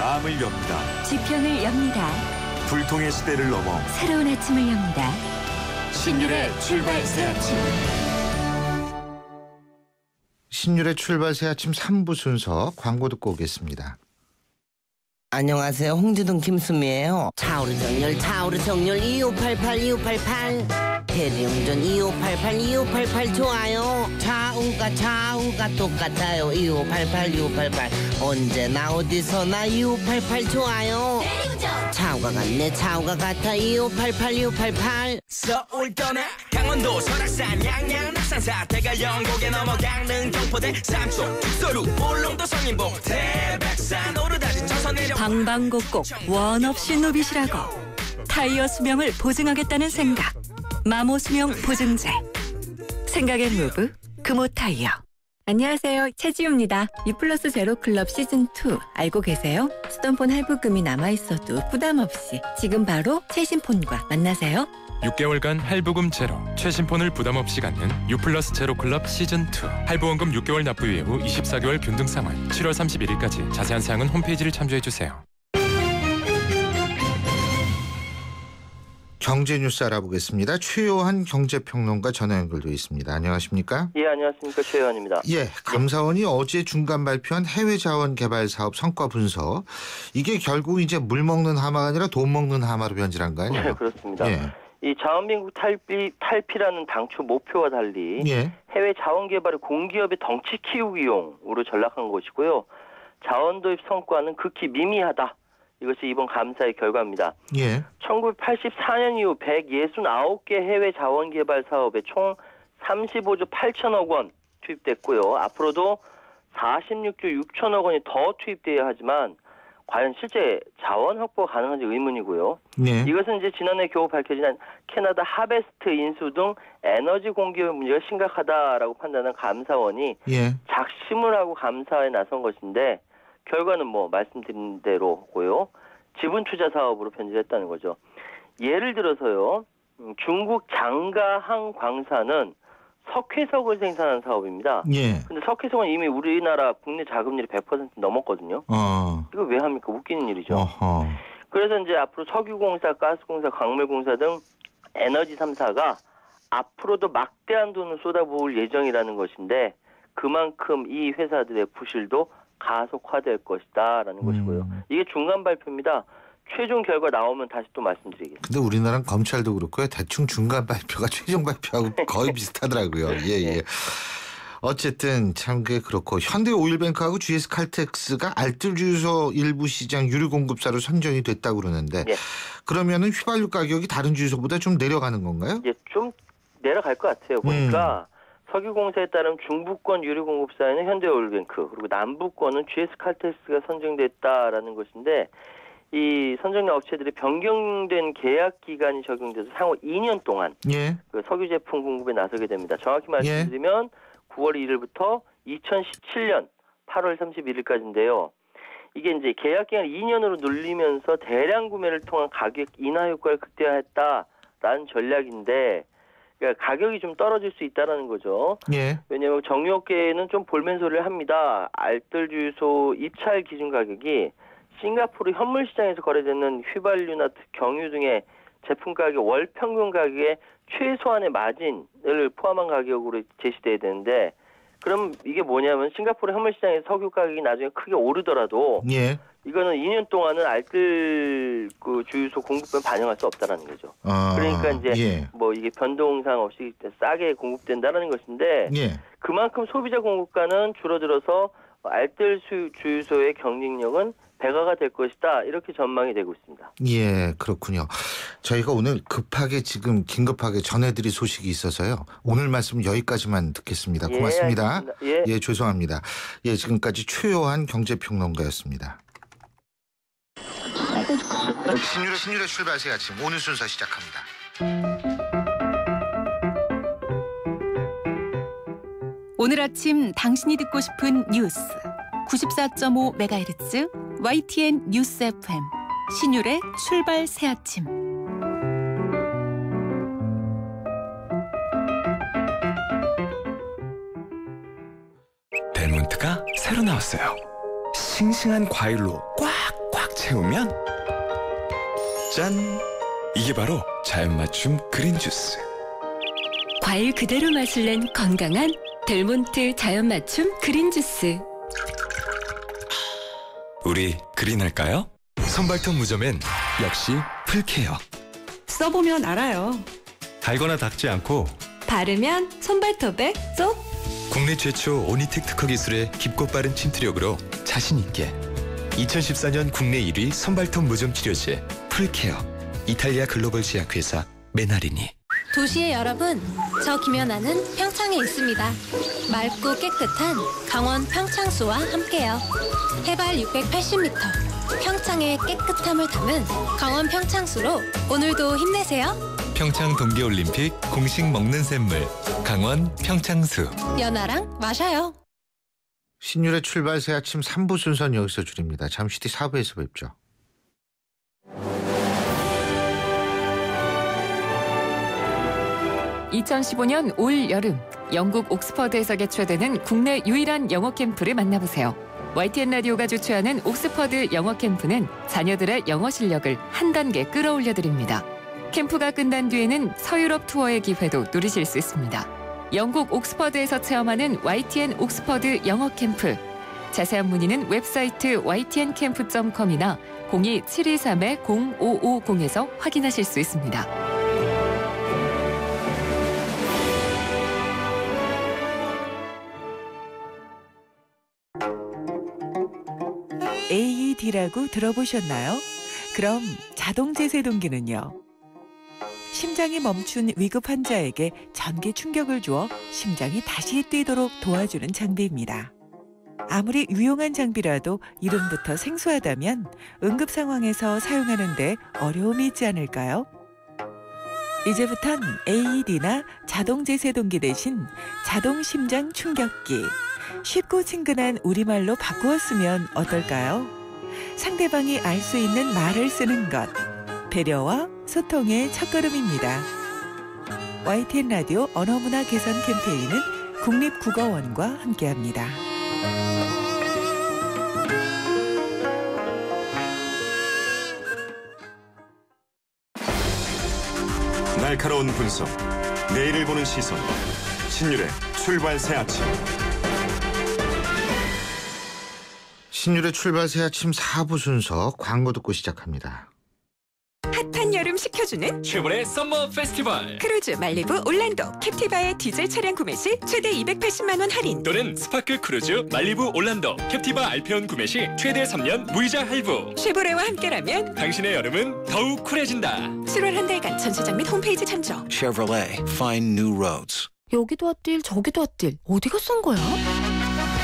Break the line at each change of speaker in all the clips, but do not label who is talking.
마음을 엽니다.
지평을 엽니다.
불통의 시대를 넘어
새로운 아침을 엽니다. 신율의 출발 새 아침.
신율의 출발 새 아침 3부 순서 광고 듣고 오겠습니다.
안녕하세요. 홍주동 김수미예요. 차오르 정렬 2588 대리운전 2588 좋아요. 차우가 똑같아요. 2588 언제나 어디서나 2588 좋아요. 차우가 같아 2588
서울 떠나 강원도 설악산 양양 낙산사 대가 영곡에 넘어 강릉 경포대 삼촌 북서루 울릉도 성인봉 태백산 오르다지 쳐서내려
방방곡곡 원 없이 누비시라고 타이어 수명을 보증하겠다는 생각. 마모 수명 보증제. 생각의 무브 금호 타이어. 안녕하세요. 최지우입니다. 유플러스 제로클럽 시즌2 알고 계세요? 쓰던 폰 할부금이 남아있어도 부담 없이 지금 바로 최신 폰과 만나세요.
6개월간 할부금 제로, 최신 폰을 부담 없이 갖는 유플러스 제로클럽 시즌2. 할부원금 6개월 납부 이후 24개월 균등 상환. 7월 31일까지 자세한 사항은 홈페이지를 참조해주세요.
경제 뉴스 알아보겠습니다. 최요한 경제평론가 전화 연결돼 있습니다. 안녕하십니까?
예, 안녕하십니까. 최요한입니다.
예, 감사원이 어제 중간 발표한 해외 자원 개발 사업 성과 분석. 이게 결국 이제 물 먹는 하마가 아니라 돈 먹는 하마로 변질한 거 아니에요?
네, 그렇습니다.
예.
이 자원빈국 탈피라는 당초 목표와 달리
예.
해외 자원 개발을 공기업의 덩치 키우기용으로 전락한 것이고요. 자원 도입 성과는 극히 미미하다. 이것이 이번 감사의 결과입니다. 예. 1984년 이후 169개 해외 자원개발 사업에 총 35조 8천억 원 투입됐고요. 앞으로도 46조 6천억 원이 더 투입돼야 하지만 과연 실제 자원 확보가 가능한지 의문이고요. 예. 이것은 이제 지난해 겨우 밝혀진 캐나다 하베스트 인수 등 에너지 공기업 문제가 심각하다라고 판단한 감사원이 작심을 하고 감사에 나선 것인데 결과는 뭐 말씀드린 대로고요. 지분 투자 사업으로 변질했다는 거죠. 예를 들어서요. 중국 장가항 광산은 석회석을 생산하는 사업입니다. 그런데 석회석은 이미 우리나라 국내 자금률이 100% 넘었거든요. 이거 왜 합니까? 웃기는 일이죠. 그래서 이제 앞으로 석유공사, 가스공사, 광물공사 등 에너지 3사가 앞으로도 막대한 돈을 쏟아부을 예정이라는 것인데 그만큼 이 회사들의 부실도 가속화될 것이다라는 것이고요. 이게 중간 발표입니다. 최종 결과 나오면 다시 또 말씀드리겠습니다.
근데 우리나라는 검찰도 그렇고요. 대충 중간 발표가 최종 발표하고 거의 비슷하더라고요. 예. 어쨌든 참 그게 그렇고 현대오일뱅크하고 GS칼텍스가 알뜰 주유소 일부 시장 유류 공급사로 선정이 됐다고 그러는데 그러면은 휘발유 가격이 다른 주유소보다 좀 내려가는 건가요?
예, 좀 내려갈 것 같아요. 보니까 석유공사에 따른 중부권 유류공급사에는 현대오일뱅크 그리고 남부권은 GS칼텍스가 선정됐다라는 것인데 이 선정된 업체들이 변경된 계약 기간이 적용돼서 향후 2년 동안 그 석유 제품 공급에 나서게 됩니다. 정확히 말씀드리면 9월 1일부터 2017년 8월 31일까지인데요. 이게 이제 계약 기간을 2년으로 늘리면서 대량 구매를 통한 가격 인하 효과를 극대화했다라는 전략인데 그러니까 가격이 좀 떨어질 수 있다는 거죠. 왜냐하면 정유업계는 좀 볼멘소리를 합니다. 알뜰 주유소 입찰 기준 가격이 싱가포르 현물 시장에서 거래되는 휘발유나 경유 등의 제품 가격 월 평균 가격의 최소한의 마진을 포함한 가격으로 제시돼야 되는데 그럼 이게 뭐냐면 싱가포르 현물 시장에서 석유 가격이 나중에 크게 오르더라도 이거는 2년 동안은 알뜰 그 주유소 공급은 반영할 수 없다라는 거죠. 그러니까 이제 뭐 이게 변동상 없이 싸게 공급된다라는 것인데 그만큼 소비자 공급가는 줄어들어서 알뜰 주유소의 경쟁력은 배가가 될 것이다. 이렇게 전망이 되고 있습니다.
예, 그렇군요. 저희가 오늘 긴급하게 전해드릴 소식이 있어서요. 오늘 말씀 여기까지만 듣겠습니다. 고맙습니다. 예, 죄송합니다. 예, 지금까지 최요한 경제평론가였습니다. 신율의 출발 새 아침 오늘 순서 시작합니다.
오늘 아침 당신이 듣고 싶은 뉴스 94.5MHz YTN 뉴스 FM 신율의 출발 새 아침.
델몬트가 새로 나왔어요. 싱싱한 과일로 꽉꽉
채우면 짠! 이게 바로 자연 맞춤 그린 주스.
과일 그대로 맛을 낸 건강한 델몬트 자연 맞춤 그린 주스.
우리 그린할까요? 선발톱 무좀엔 역시 풀케어.
써보면 알아요.
달거나 닿지 않고
바르면 손발톱에 쏙.
국내 최초 오니텍 특허 기술의 깊고 빠른 침투력으로 자신 있게 2014년 국내 1위 선발톱 무좀 치료제 풀케어. 이탈리아 글로벌 제약회사 메나리니.
도시의 여러분, 저 김연아는 평창에 있습니다. 맑고 깨끗한 강원 평창수와 함께요. 해발 680m, 평창의 깨끗함을 담은 강원 평창수로 오늘도 힘내세요.
평창 동계올림픽 공식 먹는 샘물 강원 평창수.
연아랑 마셔요.
신율의 출발 새 아침 3부 순서는 여기서 줄입니다. 잠시 뒤 4부에서 뵙죠.
2015년 올 여름 영국 옥스퍼드에서 개최되는 국내 유일한 영어 캠프를 만나보세요. YTN 라디오가 주최하는 옥스퍼드 영어 캠프는 자녀들의 영어 실력을 한 단계 끌어올려드립니다. 캠프가 끝난 뒤에는 서유럽 투어의 기회도 누리실 수 있습니다. 영국 옥스퍼드에서 체험하는 YTN 옥스퍼드 영어 캠프. 자세한 문의는 웹사이트 ytncamp.com이나 02-723-0550에서 확인하실 수 있습니다.
AED라고 들어보셨나요? 그럼 자동제세동기는요? 심장이 멈춘 위급 환자에게 전기 충격을 주어 심장이 다시 뛰도록 도와주는 장비입니다. 아무리 유용한 장비라도 이름부터 생소하다면 응급 상황에서 사용하는 데 어려움이 있지 않을까요? 이제부턴 AED나 자동제세동기 대신 자동심장 충격기, 쉽고 친근한 우리말로 바꾸어 쓰면 어떨까요? 상대방이 알 수 있는 말을 쓰는 것, 배려와 소통의 첫걸음입니다. YTN 라디오 언어문화 개선 캠페인은 국립국어원과 함께합니다.
날카로운 분석, 내일을 보는 시선, 신율의 출발 새 아침.
신율의 출발 새 아침 4부 순서 광고 듣고 시작합니다.
핫한 여름 식혀주는
최고의 썸머 페스티벌.
크루즈 말리부 올란도 캡티바의 디젤 차량 구매 시 최대 280만 원 할인.
또는 스파크 크루즈 말리부 올란도 캡티바 알페온 구매 시 최대 3년 무이자 할부.
쉐보레와 함께라면
당신의 여름은 더욱 쿨해진다.
7월 한 달간 전시장 및 홈페이지 참조.
Chevrolet, find new roads.
여기도 핫딜, 저기도 핫딜. 어디가 싼 거야?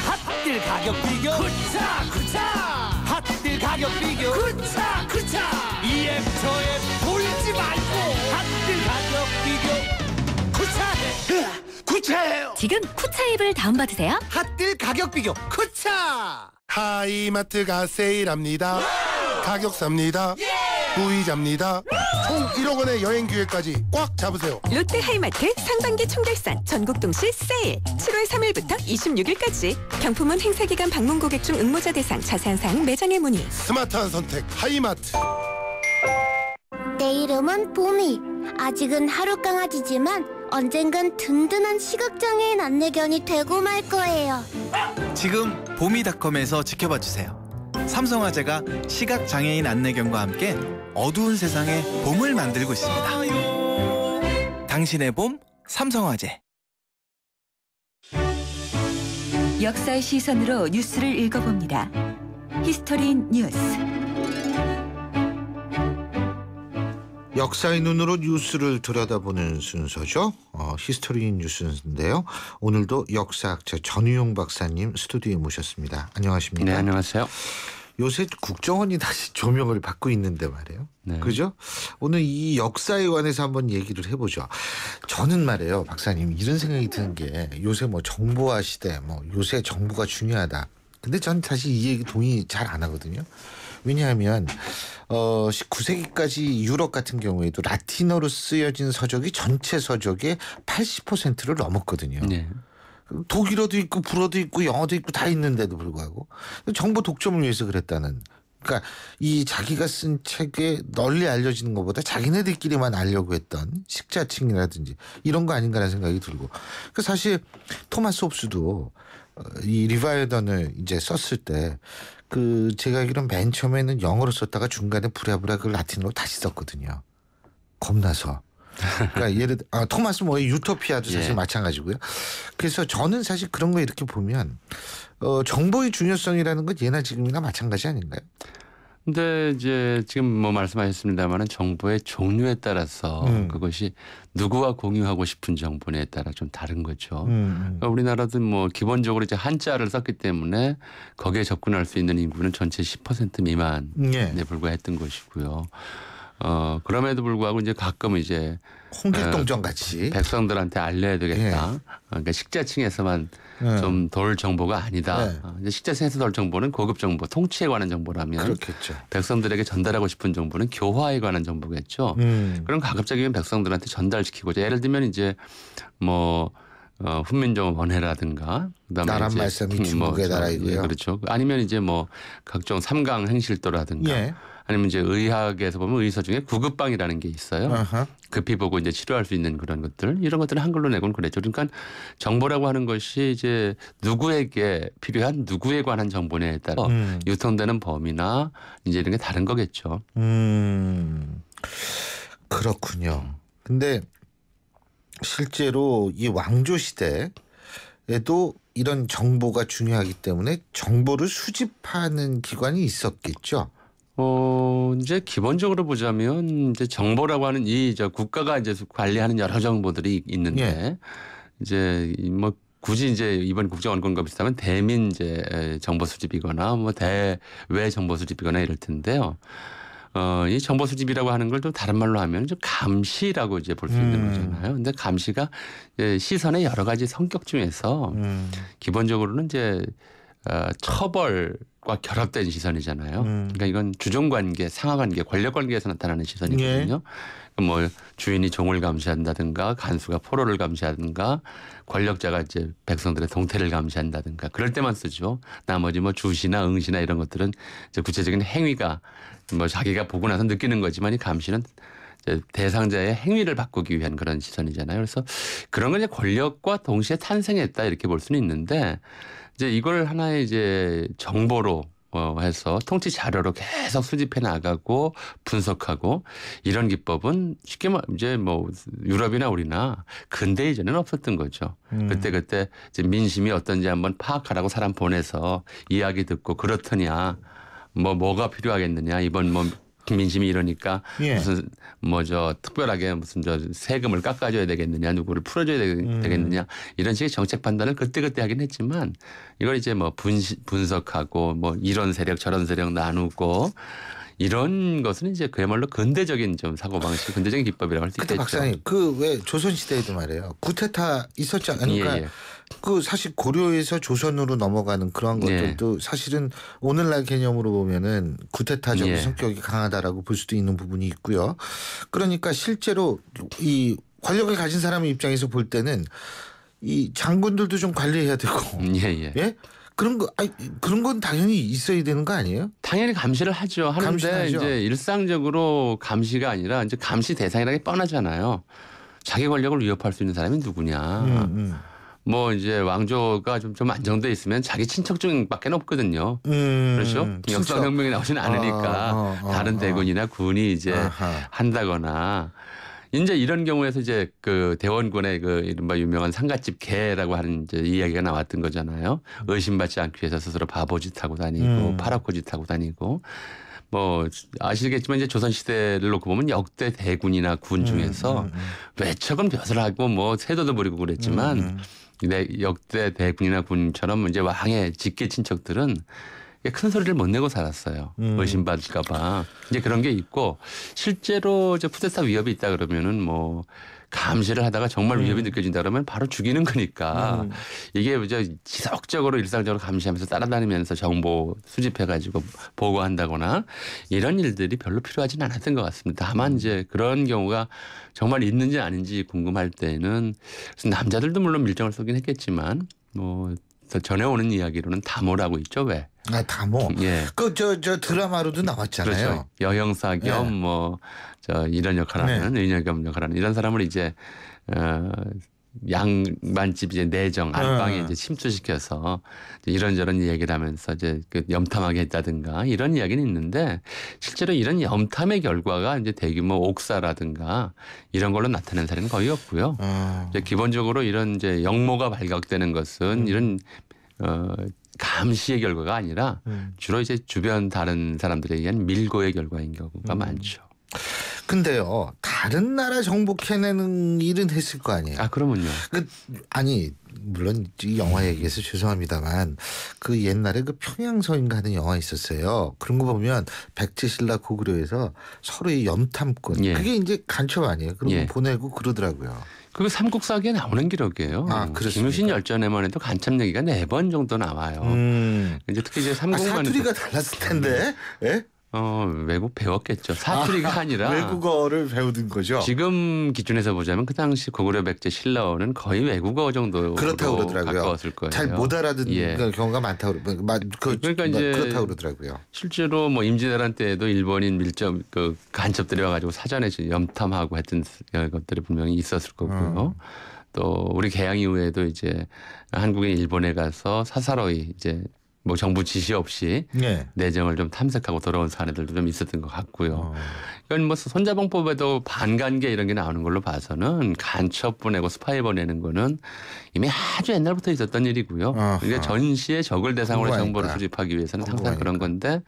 핫딜 가격 비교. 구차. 핫딜 가격 비교. 구차. EM터에 돌지 말고 핫딜 가격 비교. 구차해요.
지금 쿠차입을 다운받으세요.
핫딜 가격 비교. 구차.
하이마트가 세일합니다. 가격 삽니다. 무이자입니다. 총 1억 원의 여행 기회까지 꽉 잡으세요.
롯데 하이마트 상반기 총결산 전국 동시 세일 7월 3일부터 26일까지. 경품은 행사기간 방문 고객 중 응모자 대상. 자세한 사항 매장에 문의.
스마트한 선택 하이마트.
내 이름은 봄이. 아직은 하루 강아지지만 언젠간 든든한 시각장애인 안내견이 되고 말 거예요.
지금 봄이닷컴에서 지켜봐주세요. 삼성화재가 시각장애인 안내견과 함께 어두운 세상에 봄을 만들고 있습니다. 당신의 봄, 삼성화재.
역사의 시선으로 뉴스를 읽어봅니다. 히스토리 뉴스.
역사의 눈으로 뉴스를 들여다보는 순서죠. 히스토리 뉴스인데요. 오늘도 역사학자 전유용 박사님 스튜디오에 모셨습니다. 안녕하십니까?
네, 안녕하세요.
요새 국정원이 다시 조명을 받고 있는데 말이에요.
네.
그죠? 오늘 이 역사에 관해서 한번 얘기를 해보죠. 저는 말이에요, 박사님, 이런 생각이 드는 게 요새 뭐 정보화 시대, 뭐 요새 정보가 중요하다. 근데 전 사실 이 얘기 동의 잘 안 하거든요. 왜냐하면 19세기까지 유럽 같은 경우에도 라틴어로 쓰여진 서적이 전체 서적의 80%를 넘었거든요.
네.
독일어도 있고 불어도 있고 영어도 있고 다 있는데도 불구하고 정보 독점을 위해서 그랬다는 그러니까 이 자기가 쓴 책에 널리 알려지는 것보다 자기네들끼리만 알려고 했던 식자층이라든지 이런 거 아닌가라는 생각이 들고. 그 사실 토마스 홉스도 이 리바이어던을 이제 썼을 때 그 제가 알기로는 맨 처음에는 영어로 썼다가 중간에 부랴부랴 그걸 라틴어로 다시 썼거든요. 겁나서. 그러니까 예를 들어 토마스 모의 유토피아도 사실 마찬가지고요. 그래서 저는 사실 그런 거 이렇게 보면 정보의 중요성이라는 건 예나 지금이나 마찬가지 아닌가요?
근데 이제 지금 뭐 말씀하셨습니다만은 정보의 종류에 따라서 그것이 누구와 공유하고 싶은 정보에 따라 좀 다른 거죠. 그러니까 우리나라도 뭐 기본적으로 이제 한자를 썼기 때문에 거기에 접근할 수 있는 인구는 전체 10% 미만에 불과했던 것이고요. 그럼에도 불구하고 이제 가끔 이제
홍길동전 같이
백성들한테 알려야 되겠다. 그러니까 식자층에서만 좀 덜 정보가 아니다. 이제 식자층에서 덜 정보는 고급 정보, 통치에 관한 정보라면
그렇겠죠.
백성들에게 전달하고 싶은 정보는 교화에 관한 정보겠죠. 그럼 가급적이면 백성들한테 전달시키고자 예를 들면 이제 뭐 훈민정 원해라든가 그다음에
나란 말씀이 중국의 나라이고요.
그렇죠. 아니면 이제 뭐 각종 삼강 행실도라든가 아니면 이제 의학에서 보면 의서 중에 구급방이라는 게 있어요. 급히 보고 이제 치료할 수 있는 그런 것들 이런 것들을 한글로 내곤 그랬죠. 그러니까 정보라고 하는 것이 이제 누구에게 필요한 누구에 관한 정보냐에 따라 유통되는 범위나 이제 이런 게 다른 거겠죠.
그렇군요. 근데 실제로 이 왕조 시대에도 이런 정보가 중요하기 때문에 정보를 수집하는 기관이 있었겠죠.
이제 기본적으로 보자면 이제 정보라고 하는 국가가 이제 관리하는 여러 정보들이 있는데 이제 뭐 굳이 이제 이번 국정원건과 비슷하면 대민 이제 정보 수집이거나 뭐 대외 정보 수집이거나 이럴 텐데요. 이 정보 수집이라고 하는 걸 좀 다른 말로 하면 좀 감시라고 이제 볼 수 있는 거잖아요. 근데 감시가 시선의 여러 가지 성격 중에서 기본적으로는 이제 처벌과 결합된 시선이잖아요. 그러니까 이건 주종관계, 상하관계, 권력관계에서 나타나는 시선이거든요. 뭐 주인이 종을 감시한다든가 간수가 포로를 감시하든가 권력자가 이제 백성들의 동태를 감시한다든가 그럴 때만 쓰죠. 나머지 뭐 주시나 응시나 이런 것들은 이제 구체적인 행위가 뭐 자기가 보고 나서 느끼는 거지만 이 감시는 이제 대상자의 행위를 바꾸기 위한 그런 시선이잖아요. 그래서 그런 건 이제 권력과 동시에 탄생했다 이렇게 볼 수는 있는데 이제 이걸 하나의 이제 정보로 해서 통치 자료로 계속 수집해 나가고 분석하고 이런 기법은 쉽게 말 이제 뭐 유럽이나 우리나 근대 이전에는 없었던 거죠. 그때 이제 민심이 어떤지 한번 파악하라고 사람 보내서 이야기 듣고 그렇더냐 뭐가 필요하겠느냐 이번 뭐 민심이 이러니까 무슨 뭐 특별하게 무슨 세금을 깎아줘야 되겠느냐 누구를 풀어줘야 되겠느냐 이런 식의 정책 판단을 그때 하긴 했지만 이걸 이제 뭐 분석하고 뭐 이런 세력 저런 세력 나누고 이런 것은 이제 그야말로 근대적인 좀 사고방식, 근대적인 기법이라고 할 수 있겠죠.
박사님, 그 왜 조선시대에도 말이에요. 구테타 있었지 않습니까? 그 사실 고려에서 조선으로 넘어가는 그런 것들도 사실은 오늘날 개념으로 보면은 구테타적인 성격이 강하다라고 볼 수도 있는 부분이 있고요. 그러니까 실제로 이 권력을 가진 사람의 입장에서 볼 때는 이 장군들도 좀 관리해야 되고. 예? 그런 건 당연히 있어야 되는 거 아니에요?
당연히 감시를 하죠. 하는데 이제 일상적으로 감시가 아니라 이제 감시 대상이라는 게 뻔하잖아요. 자기 권력을 위협할 수 있는 사람이 누구냐. 뭐 이제 왕조가 좀 안정돼 있으면 자기 친척 중밖에 없거든요. 그렇죠? 역사혁명이 나오지는 않으니까 다른 대군이나 군이 이제 한다거나. 이제 이런 경우에서 이제 그 대원군의 그 이른바 유명한 상갓집 개라고 하는 이제 이야기가 나왔던 거잖아요. 의심받지 않기 위해서 스스로 바보짓 하고 다니고 파라코짓 하고 다니고 뭐 아시겠지만 이제 조선시대를 놓고 보면 역대 대군이나 군 중에서 외척은 벼슬하고 뭐 세도도 부리고 그랬지만 역대 대군이나 군처럼 이제 왕의 직계 친척들은 큰 소리를 못 내고 살았어요. 의심받을까 봐. 이제 그런 게 있고 실제로 이제 쿠데타 위협이 있다 그러면은 뭐 감시를 하다가 정말 위협이 느껴진다 그러면 바로 죽이는 거니까 이게 이제 지속적으로 일상적으로 감시하면서 따라다니면서 정보 수집해 가지고 보고한다거나 이런 일들이 별로 필요하진 않았던 것 같습니다. 다만 이제 그런 경우가 정말 있는지 아닌지 궁금할 때는 남자들도 물론 밀정을 쏘긴 했겠지만 뭐 전해오는 이야기로는 다모라고 있죠. 왜?
아, 다모.
예.
저 드라마로도 나왔잖아요.
그렇죠. 여형사 겸 뭐 이런 역할하는 의녀겸 역할하는 이런 사람을 이제 양반집 이제 내정 안방에 이제 침투시켜서 이런저런 얘기를 하면서 이제 그 염탐하게 했다든가 이런 이야기는 있는데 실제로 이런 염탐의 결과가 이제 대규모 옥사라든가 이런 걸로 나타낸 사례는 거의 없고요. 이제 기본적으로 이런 이제 영모가 발각되는 것은 이런 감시의 결과가 아니라 주로 이제 주변 다른 사람들에 의한 밀고의 결과인 경우가 많죠.
근데요, 다른 나라 정보 캐내는 일은 했을 거 아니에요.
아, 그러면요.
아니, 물론 이 영화 얘기해서 죄송합니다만 그 옛날에 그 평양서인가 하는 영화 있었어요. 그런 거 보면 백제신라 고구려에서 서로의 염탐권.
예.
그게 이제 간첩 아니에요. 그런
예.
거 보내고 그러더라고요.
그거 삼국사기에 나오는 기록이에요. 김유신 열전에만 해도 간첩 얘기가 4번 정도 나와요. 이제 특히 이제 삼국만
사투리가 달랐을 텐데. 예?
외국 배웠겠죠. 사투리가 아니라
외국어를 배우는 거죠.
지금 기준에서 보자면 그 당시 고구려 백제 신라어는 거의 외국어 정도
그렇다고 그러더라고요.
가까웠을 거예요.
잘 못 알아듣는 경우가 많다고
그러니까 이제
그렇다고 그러더라고요.
실제로 뭐 임진왜란 때에도 일본인 밀접 그 간첩들이 와가지고 사전에 염탐하고 했던 것들이 분명히 있었을 거고요. 또 우리 개항 이후에도 이제 한국인 일본에 가서 사사로이 이제 뭐 정부 지시 없이 내정을 좀 탐색하고 돌아온 사례들도 좀 있었던 것 같고요. 이건 뭐 손자봉법에도 반간계 이런 게 나오는 걸로 봐서는 간첩 보내고 스파이 보내는 거는 이미 아주 옛날부터 있었던 일이고요. 그러니까 전시의 적을 대상으로 정보를 수집하기 위해서는 항상 그런 건데,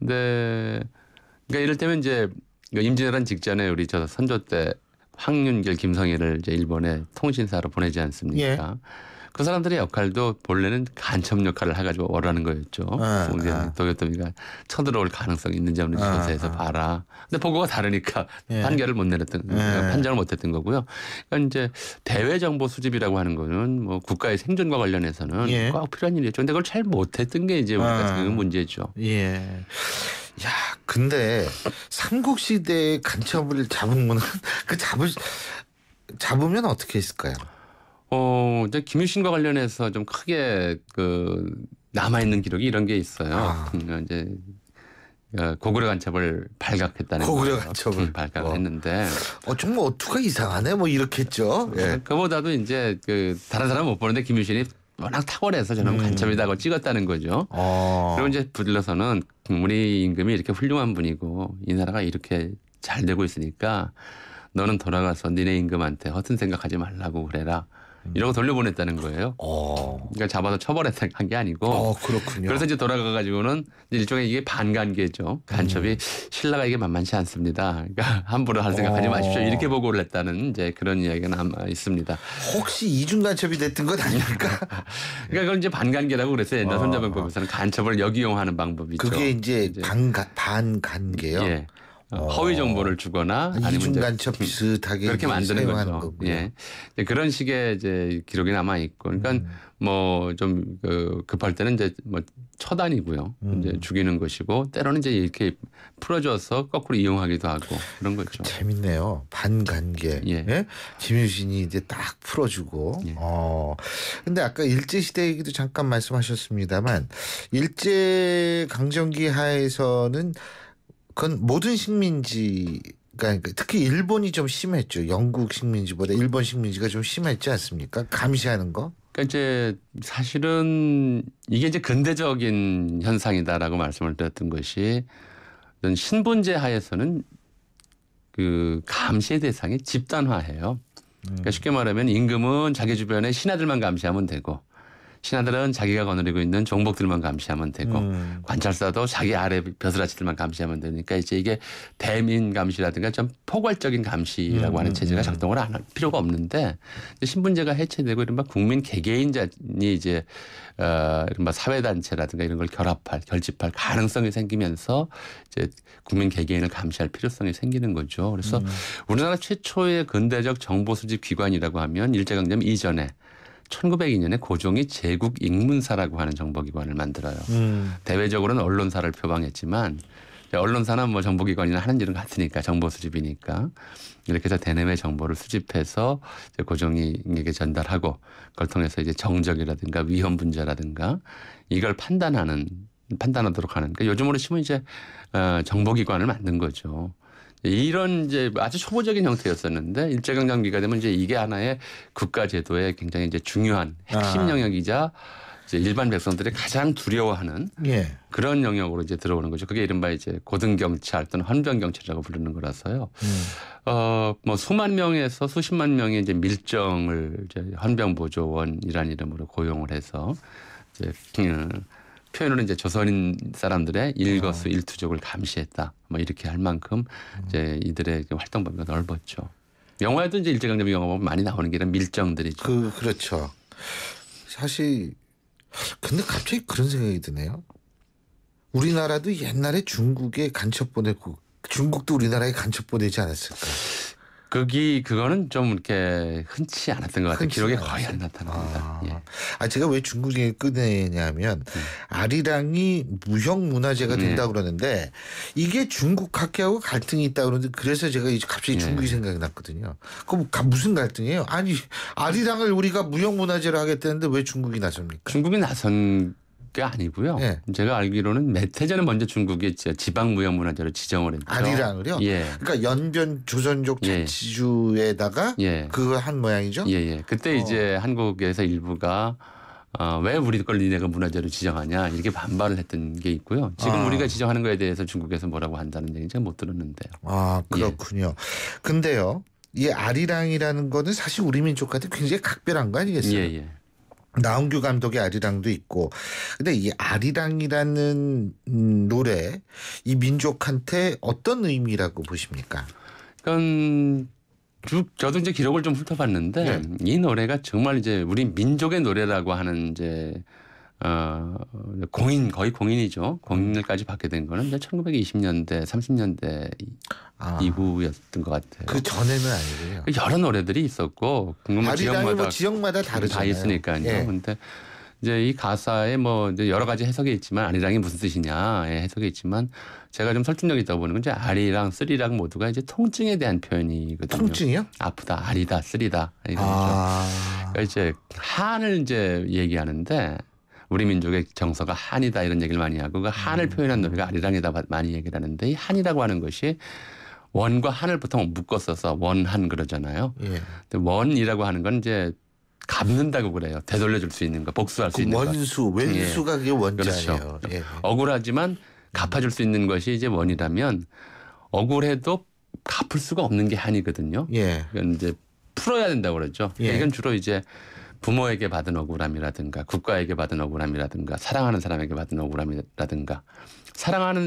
그러니까 이를테면 이제 임진왜란 직전에 우리 저 선조 때 황윤길, 김성희를 이제 일본에 통신사로 보내지 않습니까? 예. 그 사람들의 역할도 본래는 간첩 역할을 해가지고 오라는 거였죠. 도요토미가 쳐들어올 가능성이 있는지 없는지 조사해서 봐라. 근데 보고가 다르니까 판결을 못 내렸던, 판정을 못했던 거고요. 그러니까 이제 대외 정보 수집이라고 하는 거는 뭐 국가의 생존과 관련해서는 꼭 필요한 일이었죠. 근데 그걸 잘 못했던 게 이제 우리가 지금 문제죠.
예. 야, 근데 삼국시대의 간첩을 잡으면 잡으면 어떻게 했을까요?
이제 김유신과 관련해서 좀 크게 남아있는 기록이 이런 게 있어요. 이제 고구려 간첩을 발각했다는
고구려 간첩을
발각을 했는데.
정말 어투가 이상하네 뭐 이렇겠죠. 예.
그보다도 이제 다른 사람 못 보는데 김유신이 워낙 탁월해서 저는 간첩이다 고 찍었다는 거죠. 그리고 이제 불러서는 우리 임금이 이렇게 훌륭한 분이고 이 나라가 이렇게 잘 되고 있으니까 너는 돌아가서 니네 임금한테 허튼 생각하지 말라고 그래라. 이러고 돌려보냈다는 거예요. 그러니까 잡아서 처벌했던 게 아니고.
그렇군요.
그래서 이제 돌아가가지고는 일종의 이게 반관계죠. 간첩이 신라가 이게 만만치 않습니다. 그러니까 함부로 할 생각하지 마십시오. 이렇게 보고를 했다는 이제 그런 이야기가 남아 있습니다.
혹시 이중 간첩이 됐던 건 아닙니까?
그러니까 그건 이제 반관계라고 그랬어요. 옛날 손자병법에서는 간첩을 역이용하는 방법이죠.
그게 이제 반관계요.
예. 허위 정보를 주거나 아니면
이중간첩 비슷하게
그렇게 만드는 거죠.
거고요.
예, 그런 식의 이제 기록이 남아 있고, 그러니까 뭐 좀 급할 때는 이제 뭐 처단이고요. 이제 죽이는 것이고, 때로는 이제 이렇게 풀어줘서 거꾸로 이용하기도 하고 그런 거죠.
재밌네요. 반관계. 예? 김유신이 이제 딱 풀어주고. 근데 아까 일제 시대 얘기도 잠깐 말씀하셨습니다만 일제 강점기 하에서는 그건 모든 식민지가 특히 일본이 좀 심했죠. 영국 식민지보다 일본 식민지가 좀 심했지 않습니까? 감시하는 거.
그러니까 이제 사실은 이게 이제 근대적인 현상이다라고 말씀을 드렸던 것이 신분제 하에서는 그 감시의 대상이 집단화해요. 그러니까 쉽게 말하면 임금은 자기 주변에 신하들만 감시하면 되고 신하들은 자기가 거느리고 있는 종복들만 감시하면 되고 관찰사도 자기 아래 벼슬아치들만 감시하면 되니까 이제 이게 대민 감시라든가 좀 포괄적인 감시라고 하는 체제가 작동을 안 할 필요가 없는데 신분제가 해체되고 이른바 국민 개개인이 이제 이른바 사회단체라든가 이런 걸 결집할 가능성이 생기면서 이제 국민 개개인을 감시할 필요성이 생기는 거죠. 그래서 우리나라 최초의 근대적 정보 수집 기관이라고 하면 일제강점 이전에 1902년에 고종이 제국익문사라고 하는 정보기관을 만들어요. 대외적으로는 언론사를 표방했지만 언론사나 뭐 정보기관이나 하는 일은 같으니까 정보 수집이니까 이렇게 해서 대내외 정보를 수집해서 이제 고종에게 전달하고 그걸 통해서 이제 정적이라든가 위험 분자라든가 이걸 판단하도록 하는. 그러니까 요즘으로 치면 이제 정보기관을 만든 거죠. 이런 이제 아주 초보적인 형태였었는데 일제강점기가 되면 이제 이게 하나의 국가 제도의 굉장히 이제 중요한 핵심 영역이자 이제 일반 백성들이 가장 두려워하는
예.
그런 영역으로 이제 들어오는 거죠. 그게 이른바 이제 고등경찰 또는 헌병경찰이라고 부르는 거라서요. 뭐 수만 명에서 수십만 명의 이제 밀정을 이제 헌병보조원이라는 이름으로 고용을 해서 이제 표현으로 이제 조선인 사람들의 일거수일투족을 감시했다. 뭐 이렇게 할 만큼 이제 이들의 활동 범위가 넓었죠. 영화에도 이제 일제강점기 영화 보면 많이 나오는 게 이런 밀정들이죠.
그렇죠. 사실 근데 갑자기 그런 생각이 드네요. 우리나라도 옛날에 중국에 간첩 보내고 중국도 우리나라에 간첩 보내지 않았을까?
그거는 좀 이렇게 흔치 않았던 것 같아요. 기록에 거의 안 나타납니다.
제가 왜 중국 얘기를 꺼내냐면 아리랑이 무형 문화재가 된다고 그러는데 이게 중국 학계하고 갈등이 있다고 그러는데 그래서 제가 갑자기 중국이 생각이 났거든요. 그럼 무슨 갈등이에요? 아니 아리랑을 우리가 무형 문화재로 하겠다는데 왜 중국이 나섭니까?
중국이 나선 게 아니고요. 제가 알기로는 몇 해 전에 먼저 중국이 지방 무형 문화재로 지정을 했죠.
아리랑을요?
예.
그러니까 연변 조선족 자치주에다가 그거 한 모양이죠?
예. 그때 이제 한국에서 일부가 왜 우리 걸 니네가 문화재로 지정하냐 이렇게 반발을 했던 게 있고요. 지금 우리가 지정하는 거에 대해서 중국에서 뭐라고 한다는 얘기는 제가 못 들었는데요.
그렇군요. 근데요. 이 아리랑이라는 거는 사실 우리 민족한테 굉장히 각별한 거 아니겠어요?
예.
나홍규 감독의 아리랑도 있고. 근데 이 아리랑이라는 노래 이 민족한테 어떤 의미라고 보십니까?
그건 저도 이제 기록을 좀 훑어봤는데 이 노래가 정말 이제 우리 민족의 노래라고 하는 이제 거의 공인이죠. 공인을까지 받게 된 거는 이제 1920년대, 30년대 이후였던 것 같아요.
그 전에는 아니고요.
여러 노래들이 있었고
아리랑이 지역마다 다르잖아요.
다 있으니까요. 근데 이제 이 가사에 뭐 이제 여러 가지 해석이 있지만 아리랑이 무슨 뜻이냐의 해석이 있지만 제가 좀 설득력이 있다고 보는 건 이제 아리랑, 쓰리랑 모두가 이제 통증에 대한 표현이거든요.
통증이요?
아프다, 아리다, 쓰리다 이런 거죠. 그러니까 이제 한을 이제 얘기하는데. 우리 민족의 정서가 한이다 이런 얘기를 많이 하고 그 한을 표현한 노래가 아리랑이다 많이 얘기를 하는데 이 한이라고 하는 것이 원과 한을 보통 묶었어서 원한 그러잖아요. 근데 원이라고 하는 건 이제 갚는다고 그래요. 되돌려줄 수 있는 거, 복수할 수 있는 것.
웬수가 그게 원자예요.
그렇죠. 억울하지만 갚아줄 수 있는 것이 이제 원이라면 억울해도 갚을 수가 없는 게 한이거든요. 이건 이제 풀어야 된다고 그러죠. 이건 주로 이제 부모에게 받은 억울함이라든가 국가에게 받은 억울함이라든가 사랑하는 사람에게 받은 억울함이라든가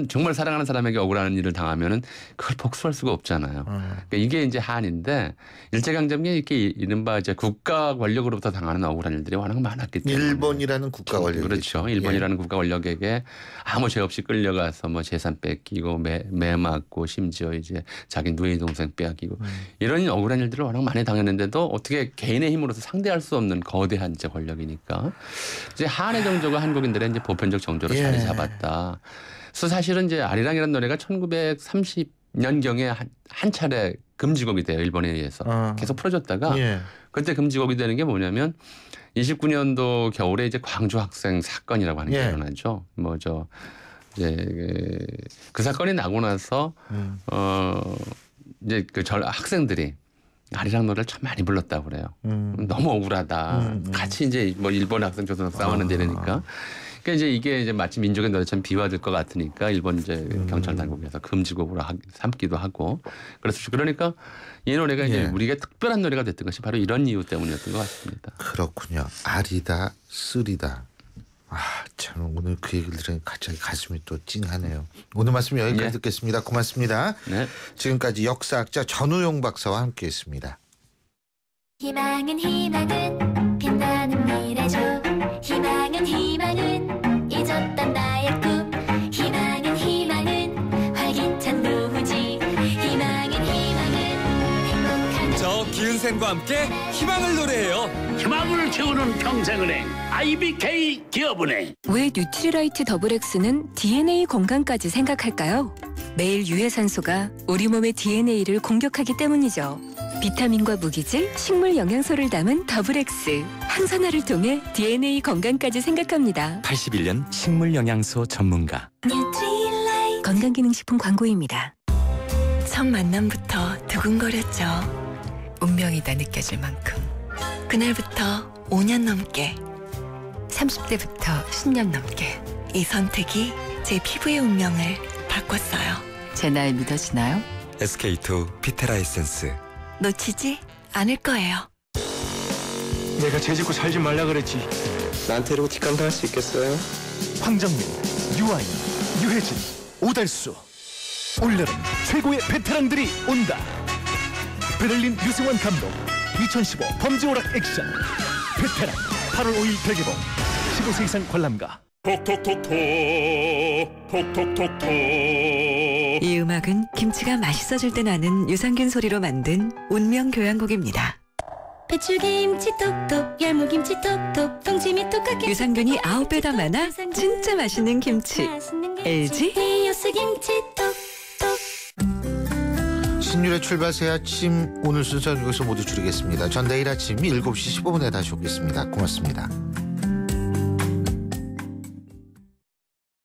정말 사랑하는 사람에게 억울한 일을 당하면은 그걸 복수할 수가 없잖아요. 그러니까 이게 이제 한인데 일제강점기에 이렇게 이른바 이제 국가 권력으로부터 당하는 억울한 일들이 워낙 많았기 때문에
일본이라는 국가 권력
그렇죠. 일본이라는 국가 권력에게 아무 죄 없이 끌려가서 뭐 재산 뺏기고 매 맞고 심지어 이제 자기 누이 동생 빼앗기고 이런 억울한 일들을 워낙 많이 당했는데도 어떻게 개인의 힘으로서 상대할 수 없는 거대한 이제 권력이니까 이제 한의 정조가 한국인들의 이제 보편적 정조로 자리 잡았다. 그래서 사실은 이제 아리랑이라는 노래가 1930년경에 한 차례 금지곡이 돼요. 일본에 의해서. 계속 풀어줬다가 그때 금지곡이 되는 게 뭐냐면 29년도 겨울에 이제 광주 학생 사건이라고 하는 게 일어나죠. 이제 그 사건이 나고 나서 이제 그 학생들이 아리랑 노래를 참 많이 불렀다고 그래요. 너무 억울하다. 같이 이제 뭐 일본 학생 조선 싸우는데 이러니까. 그러니까 이제 이게 이제 마치 민족의 노래처럼 비화될 것 같으니까 일본 이제 경찰 당국에서 금지곡으로 삼기도 하고 그러니까 이 노래가 이제 우리가 특별한 노래가 됐던 것이 바로 이런 이유 때문이었던 것 같습니다.
그렇군요. 아리다, 쓰리다. 참 오늘 그 얘기를 들으니까 갑자기 가슴이 또 찡하네요. 오늘 말씀 여기까지 듣겠습니다. 고맙습니다. 지금까지 역사학자 전우용 박사와 함께했습니다.
희망은 빛나는 미래죠. 희망은 잊었던 나의 꿈. 희망은 활기찬 노후지. 희망은 행복한
저 기은생과 함께 희망을 노래해요.
희망을 키우는 평생은행 IBK 기업은행.
왜 뉴트리라이트 더블X는 DNA 건강까지 생각할까요? 매일 유해산소가 우리 몸의 DNA를 공격하기 때문이죠. 비타민과 무기질, 식물 영양소를 담은 더블X. 항산화를 통해 DNA 건강까지 생각합니다.
81년 식물 영양소 전문가.
건강기능식품 광고입니다.
첫 만남부터 두근거렸죠. 운명이다 느껴질 만큼. 그날부터 5년 넘게, 30대부터 10년 넘게 이 선택이 제 피부의 운명을 바꿨어요.
제 날 믿어지나요?
SK2 피테라 에센스.
놓치지 않을 거예요.
내가 죄짓고 살지 말라 그랬지.
나한테 이러고 뒷감당할 수 있겠어요?
황정민, 유아인, 유혜진, 오달수. 올여름 최고의 베테랑들이 온다. 베를린 유승환 감독 2015 범죄오락 액션 베테랑 8월 5일 대개봉. 15세 이상 관람가.
톡톡톡톡 톡톡톡톡. 이 음악은 김치가 맛있어질 때 나는 유산균 소리로 만든 운명 교향곡입니다.
배추김치 톡톡, 열무김치 톡톡, 동치미 톡하게.
유산균이 9배 더 많아 진짜 맛있는 김치. LG
히오스 김치 톡톡.
신율의 출발 새 아침 오늘 순서는 여기서 모두 줄이겠습니다. 전 내일 아침 7시 15분에 다시 오겠습니다. 고맙습니다.